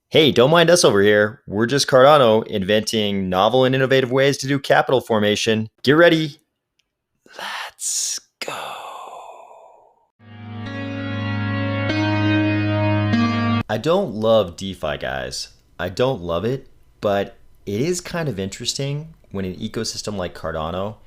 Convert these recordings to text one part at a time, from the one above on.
Hey, don't mind us over here. We're just Cardano inventing novel and innovative ways to do capital formation. Get ready. Let's go. I don't love DeFi, guys. I don't love it, but it is kind of interesting when an ecosystem like Cardano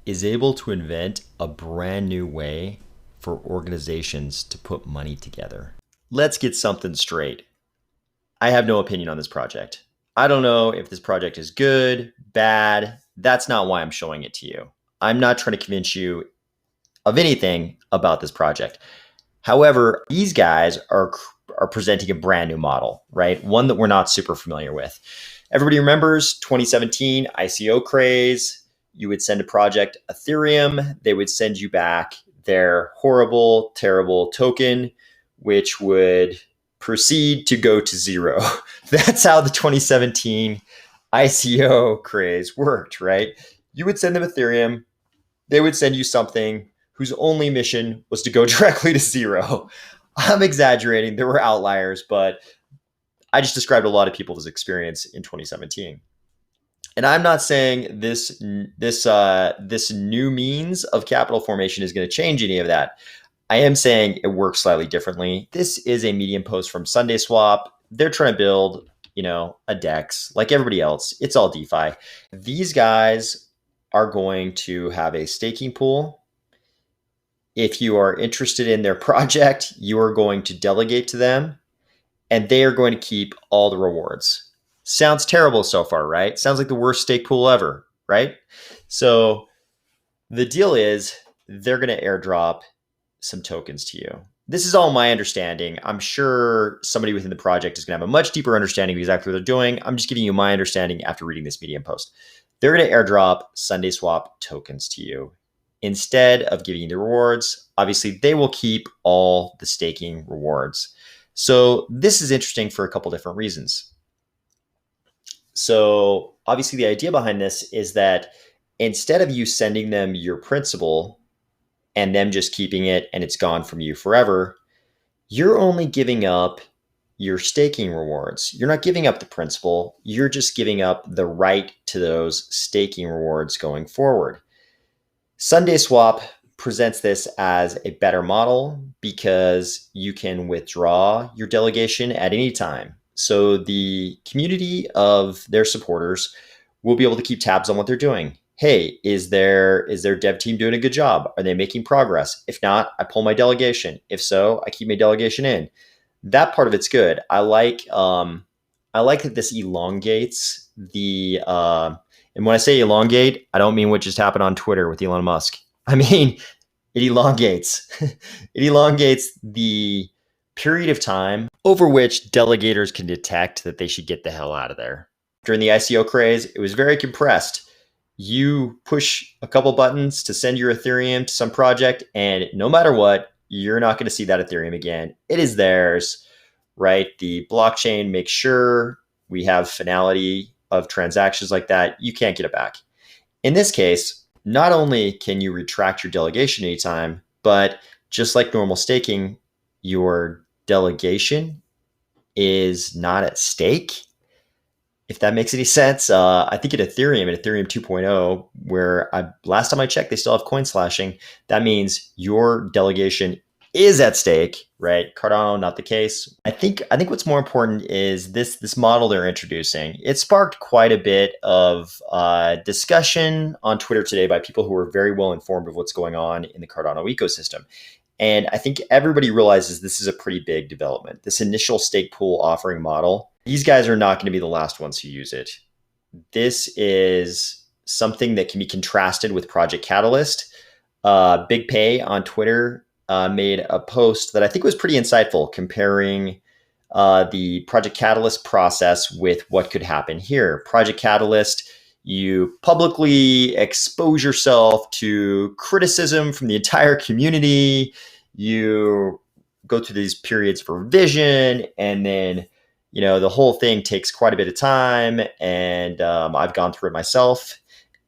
is able to invent a brand new way for organizations to put money together. Let's get something straight. I have no opinion on this project. I don't know if this project is good, bad. That's not why I'm showing it to you. I'm not trying to convince you of anything about this project. However, these guys are presenting a brand new model, right? One that we're not super familiar with. Everybody remembers 2017 ICO craze. You would send a project Ethereum, they would send you back their horrible, terrible token, which would proceed to go to zero. That's how the 2017 ICO craze worked, right? You would send them Ethereum, they would send you something whose only mission was to go directly to zero. I'm exaggerating, there were outliers, but I just described a lot of people's experience in 2017. And I'm not saying this new means of capital formation is going to change any of that. I am saying it works slightly differently. This is a Medium post from SundaySwap. They're trying to build, a DEX like everybody else. It's all DeFi. These guys are going to have a staking pool. If you are interested in their project, you are going to delegate to them, and they are going to keep all the rewards. Sounds terrible so far, right? Sounds like the worst stake pool ever, right? So the deal is they're going to airdrop some tokens to you. This is all my understanding. I'm sure somebody within the project is going to have a much deeper understanding of exactly what they're doing. I'm just giving you my understanding after reading this Medium post. They're going to airdrop SundaySwap tokens to you instead of giving you the rewards. Obviously, they will keep all the staking rewards. So this is interesting for a couple different reasons. So obviously, the idea behind this is that instead of you sending them your principal and them just keeping it and it's gone from you forever, you're only giving up your staking rewards. You're not giving up the principal. You're just giving up the right to those staking rewards going forward. SundaySwap presents this as a better model because you can withdraw your delegation at any time. So the community of their supporters will be able to keep tabs on what they're doing. Hey, is their dev team doing a good job? Are they making progress? If not, I pull my delegation. If so, I keep my delegation in. That part of it's good. I like that this elongates the and when I say elongate, I don't mean what just happened on Twitter with Elon Musk. I mean, it elongates. It elongates the period of time over which delegators can detect that they should get the hell out of there. During the ICO craze, it was very compressed. You push a couple buttons to send your Ethereum to some project, and no matter what, you're not going to see that Ethereum again. It is theirs, right? The blockchain makes sure we have finality of transactions like that. You can't get it back. In this case, not only can you retract your delegation anytime, but just like normal staking, your delegation is not at stake. If that makes any sense, I think at Ethereum 2.0, where last time I checked, they still have coin slashing. That means your delegation is at stake, right? Cardano, not the case. I think what's more important is this model they're introducing. It sparked quite a bit of discussion on Twitter today by people who are very well informed of what's going on in the Cardano ecosystem. And I think everybody realizes this is a pretty big development. This initial stake pool offering model, these guys are not going to be the last ones who use it. This is something that can be contrasted with Project Catalyst. Big Pay on Twitter made a post that I think was pretty insightful, comparing the Project Catalyst process with what could happen here. Project Catalyst, you publicly expose yourself to criticism from the entire community. You go through these periods of revision, and then the whole thing takes quite a bit of time. And I've gone through it myself.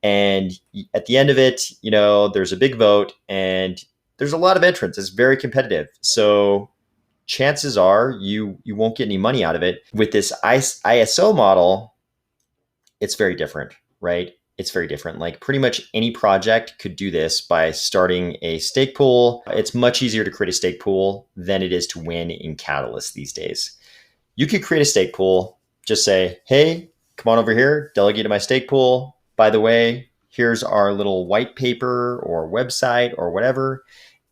And at the end of it, there's a big vote, and there's a lot of entrants. It's very competitive. So chances are you won't get any money out of it. With this ISO model, it's very different, right? It's very different. Like pretty much any project could do this by starting a stake pool. It's much easier to create a stake pool than it is to win in Catalyst these days. You could create a stake pool, just say, hey, come on over here, delegate to my stake pool. By the way, here's our little white paper or website or whatever,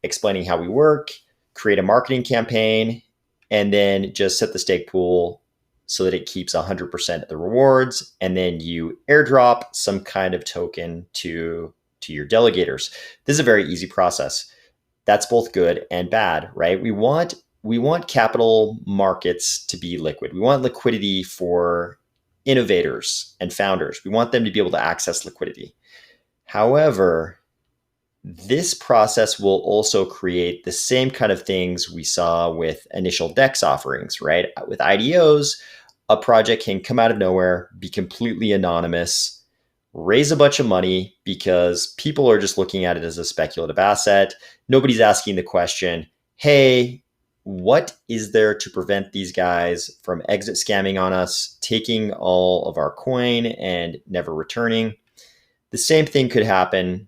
explaining how we work, create a marketing campaign, and then just set the stake pool so that it keeps 100% of the rewards. And then you airdrop some kind of token to your delegators. This is a very easy process. That's both good and bad, right? We want capital markets to be liquid. We want liquidity for innovators and founders. We want them to be able to access liquidity. However, this process will also create the same kind of things we saw with initial DEX offerings, right? With IDOs, a project can come out of nowhere, be completely anonymous, raise a bunch of money because people are just looking at it as a speculative asset. Nobody's asking the question, hey, what is there to prevent these guys from exit scamming on us, taking all of our coin and never returning? The same thing could happen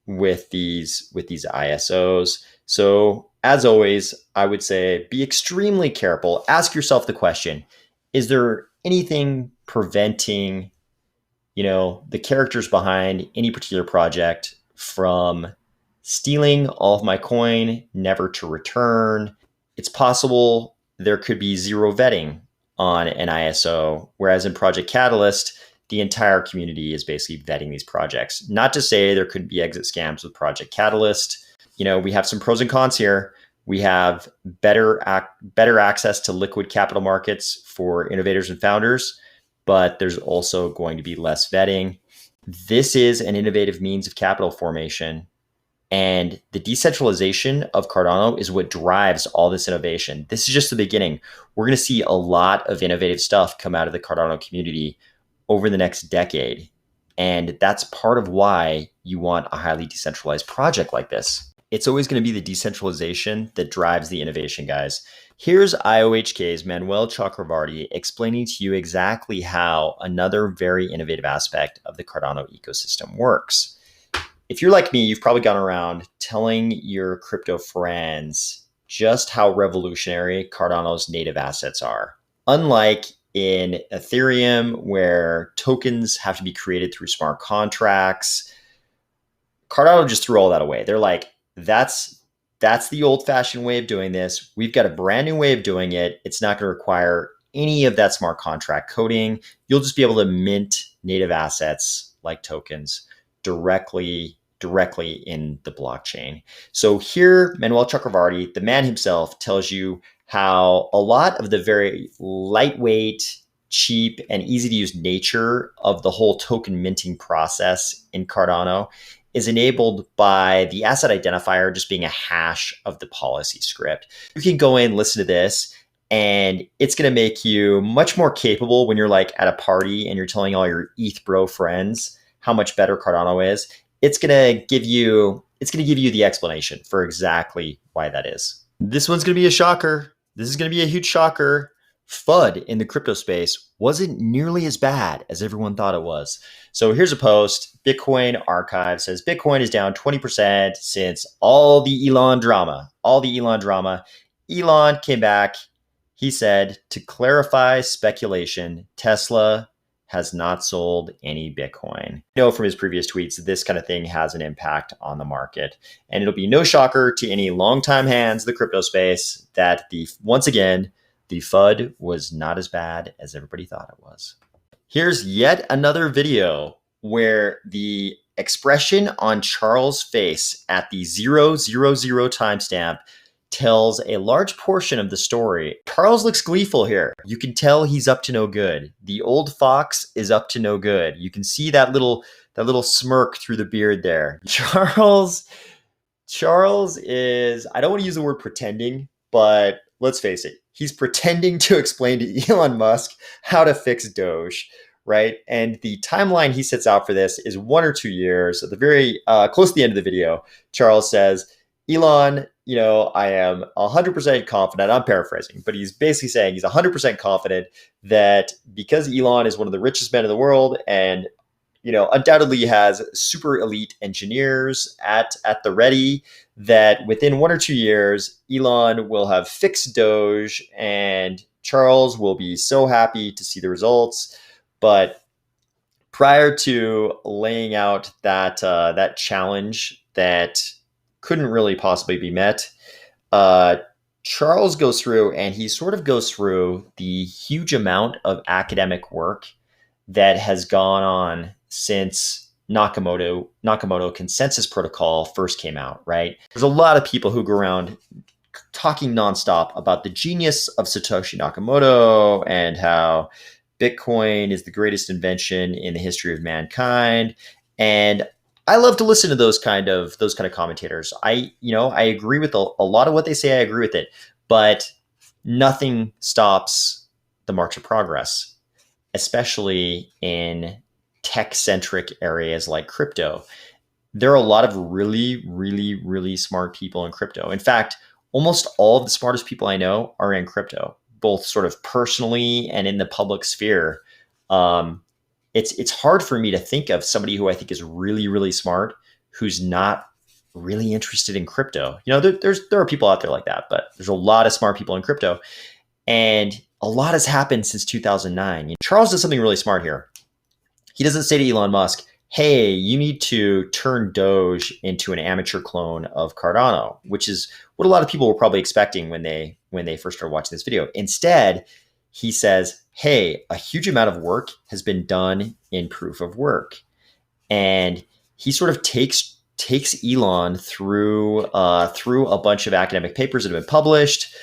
with these ISOs. So as always, I would say be extremely careful. Ask yourself the question, is there anything preventing, the characters behind any particular project from stealing all of my coin, never to return? It's possible there could be zero vetting on an ISO, whereas in Project Catalyst, the entire community is basically vetting these projects. Not to say there couldn't be exit scams with Project Catalyst. We have some pros and cons here. We have better access to liquid capital markets for innovators and founders, but there's also going to be less vetting. This is an innovative means of capital formation. And the decentralization of Cardano is what drives all this innovation. This is just the beginning. We're going to see a lot of innovative stuff come out of the Cardano community over the next decade. And that's part of why you want a highly decentralized project like this. It's always going to be the decentralization that drives the innovation, guys. Here's IOHK's Manuel Chakravarty explaining to you exactly how another very innovative aspect of the Cardano ecosystem works. If you're like me, you've probably gone around telling your crypto friends just how revolutionary Cardano's native assets are. Unlike in Ethereum, where tokens have to be created through smart contracts, Cardano just threw all that away. They're like, that's the old-fashioned way of doing this. We've got a brand new way of doing it. It's not going to require any of that smart contract coding. You'll just be able to mint native assets like tokens directly in the blockchain. So here, Manuel Chakravarty, the man himself, tells you how a lot of the very lightweight, cheap, and easy to use nature of the whole token minting process in Cardano is enabled by the asset identifier just being a hash of the policy script. You can go in, listen to this, and it's going to make you much more capable when you're like at a party and you're telling all your ETH bro friends how much better Cardano is. It's going to give you the explanation for exactly why that is. This one's going to be a shocker. This is going to be a huge shocker. FUD in the crypto space wasn't nearly as bad as everyone thought it was. So here's a post. Bitcoin Archive says Bitcoin is down 20% since all the Elon drama. Elon came back. He said, to clarify speculation, Tesla has not sold any Bitcoin. You know from his previous tweets, this kind of thing has an impact on the market. And it'll be no shocker to any longtime hands of the crypto space that once again, the FUD was not as bad as everybody thought it was. Here's yet another video where the expression on Charles' face at the 000 timestamp tells a large portion of the story. Charles looks gleeful here. You can tell he's up to no good. The old fox is up to no good. You can see that little smirk through the beard there. Charles is, I don't want to use the word pretending, but let's face it, he's pretending to explain to Elon Musk how to fix Doge, right? And the timeline he sets out for this is 1 or 2 years. At the very close to the end of the video, Charles says, Elon, I am 100% confident. I'm paraphrasing, but he's basically saying he's 100% confident that because Elon is one of the richest men in the world and undoubtedly has super elite engineers at the ready, that within 1 or 2 years, Elon will have fixed Doge and Charles will be so happy to see the results. But prior to laying out that challenge that couldn't really possibly be met, uh, Charles goes through and he sort of goes through the huge amount of academic work that has gone on since Nakamoto Consensus Protocol first came out, right? There's a lot of people who go around talking nonstop about the genius of Satoshi Nakamoto and how Bitcoin is the greatest invention in the history of mankind. And I love to listen to those kind of commentators. I agree with a lot of what they say. I agree with it, but nothing stops the march of progress, especially in tech-centric areas like crypto. There are a lot of really, really, really smart people in crypto. In fact, almost all of the smartest people I know are in crypto, both sort of personally and in the public sphere. Um, it's hard for me to think of somebody who I think is really, really smart who's not really interested in crypto. There are people out there like that, but there's a lot of smart people in crypto. And a lot has happened since 2009. Charles does something really smart here. He doesn't say to Elon Musk, hey, you need to turn Doge into an amateur clone of Cardano, which is what a lot of people were probably expecting when they first started watching this video. Instead, he says, hey, a huge amount of work has been done in proof of work. And he sort of takes Elon through a bunch of academic papers that have been published,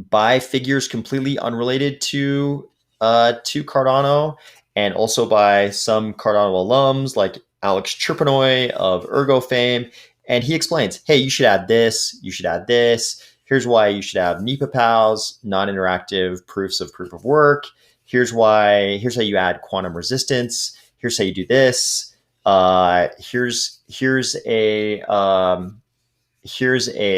by figures completely unrelated to Cardano, and also by some Cardano alums like Alex Chirpinoy of Ergo fame. And he explains, hey, you should add this, you should add this. Here's why you should have NEPA PALs, non-interactive proofs of proof of work. Here's how you add quantum resistance. Here's how you do this. Here's a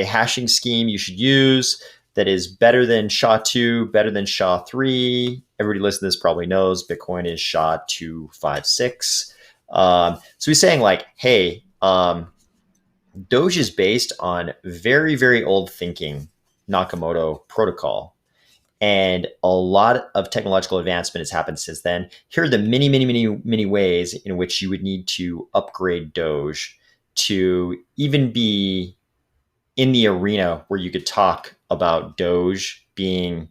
hashing scheme you should use that is better than SHA-2, better than SHA-3. Everybody listening to this probably knows Bitcoin is SHA-256. So he's saying like, hey, Doge is based on very, very old thinking Nakamoto protocol. And a lot of technological advancement has happened since then. Here are the many, many, many, many ways in which you would need to upgrade Doge to even be in the arena where you could talk about Doge being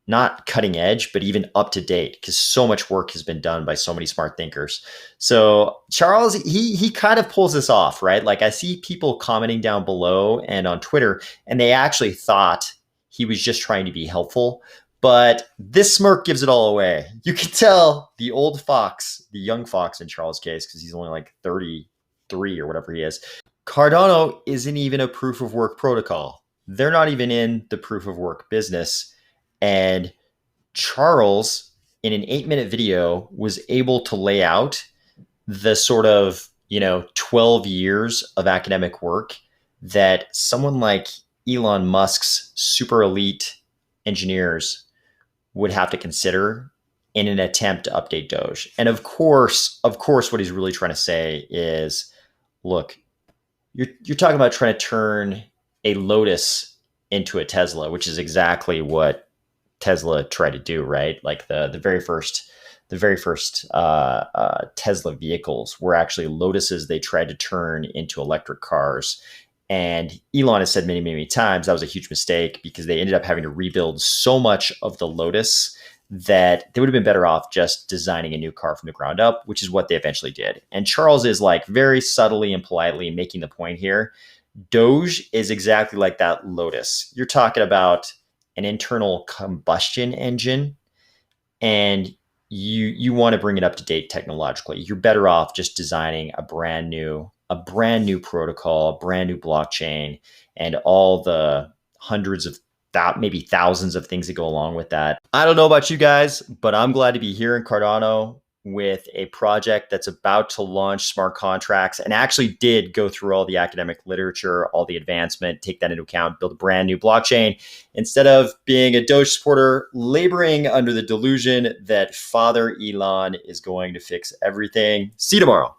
not cutting edge, but even up to date, because so much work has been done by so many smart thinkers. So Charles, he kind of pulls this off, right? Like I see people commenting down below and on Twitter, and they actually thought he was just trying to be helpful. But this smirk gives it all away. You can tell the old fox, the young fox in Charles' case, because he's only like 33 or whatever he is. Cardano isn't even a proof of work protocol. They're not even in the proof of work business. And Charles, in an 8-minute video, was able to lay out the sort of, 12 years of academic work that someone like Elon Musk's super elite engineers would have to consider in an attempt to update Doge. And of course, what he's really trying to say is, look, you're talking about trying to turn a Lotus into a Tesla, which is exactly what Tesla tried to do, right? Like the very first Tesla vehicles were actually Lotuses they tried to turn into electric cars. And Elon has said many, many times that was a huge mistake because they ended up having to rebuild so much of the Lotus that they would have been better off just designing a new car from the ground up, which is what they eventually did. And Charles is like very subtly and politely making the point here. Doge is exactly like that Lotus. You're talking about an internal combustion engine, and you want to bring it up to date technologically. You're better off just designing a brand new protocol, a brand new blockchain, and all the hundreds of maybe thousands of things that go along with that. I don't know about you guys, but I'm glad to be here in Cardano. with a project that's about to launch smart contracts and actually did go through all the academic literature, all the advancement, take that into account, build a brand new blockchain, instead of being a Doge supporter, laboring under the delusion that Father Elon is going to fix everything. See you tomorrow.